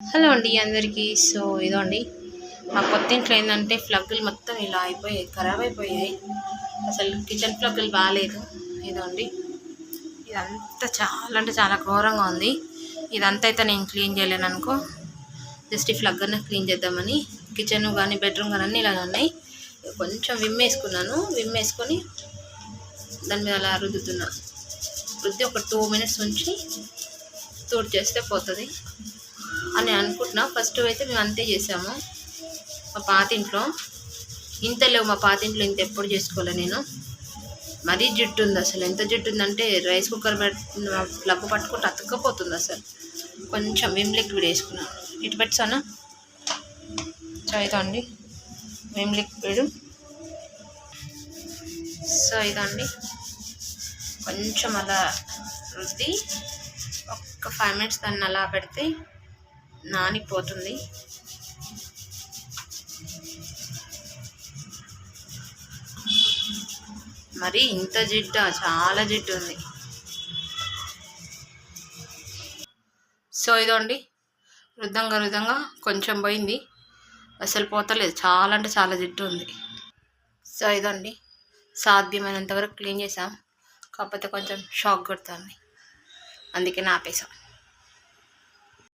Hello అండి అందరికీ. So ఇదండి మా కొత్త ఇంట్లో ఏంటంటే ప్లగ్గులు మొత్తం ఇలా అయిపోయాయి, ఖరాబ్ అయిపోయాయి. అసలు కిచెన్ ప్లగ్గులు బాగాలేదు. ఇదండి ఇదంతా చాలా అంటే చాలా ఘోరంగా ఉంది. ఇదంతా అయితే నేను క్లీన్ చేయలేను అనుకో. జస్ట్ ఈ ప్లగ్ అన్న క్లీన్ చేద్దామని కిచెన్ కానీ బెడ్రూమ్ కానీ అన్నీ ఇలా ఉన్నాయి. కొంచెం విమ్ వేసుకొని దాని మీద అలా రుద్ది ఒక 2 minutes ఉంచి తోడు చేస్తే పోతుంది అని అనుకుంటున్నా. ఫస్ట్ అయితే మేము అంతే చేసాము మా పాత ఇంట్లో. ఇంత లేవు మా పాత ఇంట్లో, ఇంత ఎప్పుడు చేసుకోలే నేను. మరీ జిడ్డు ఉంది, అసలు ఎంత జిడ్డు ఉందంటే రైస్ కుక్కర్ ప్లగ్ పట్టుకుంటే అతుక్కపోతుంది అసలు. కొంచెం విమ్ లిక్విడ్ వేసుకున్నాను. ఇటు పెట్టాను ఇదండి విమ్ లిక్విడ్. సో ఇదండి కొంచెం అలా రుద్ది ఒక 5 minutes దాన్ని అలా పెడితే నానిపోతుంది. మరి ఇంత జిడ్డా, చాలా జిడ్డు ఉంది. సో ఇదండి రుద్దంగా కొంచెం పోయింది, అసలు పోతలేదు. చాలా అంటే చాలా జిడ్డు ఉంది. సో ఇదండి సాధ్యమైనంత వరకు క్లీన్ చేసాం, కాకపోతే కొంచెం షాక్ కొడుతుంది, అందుకే ఆపేసాం.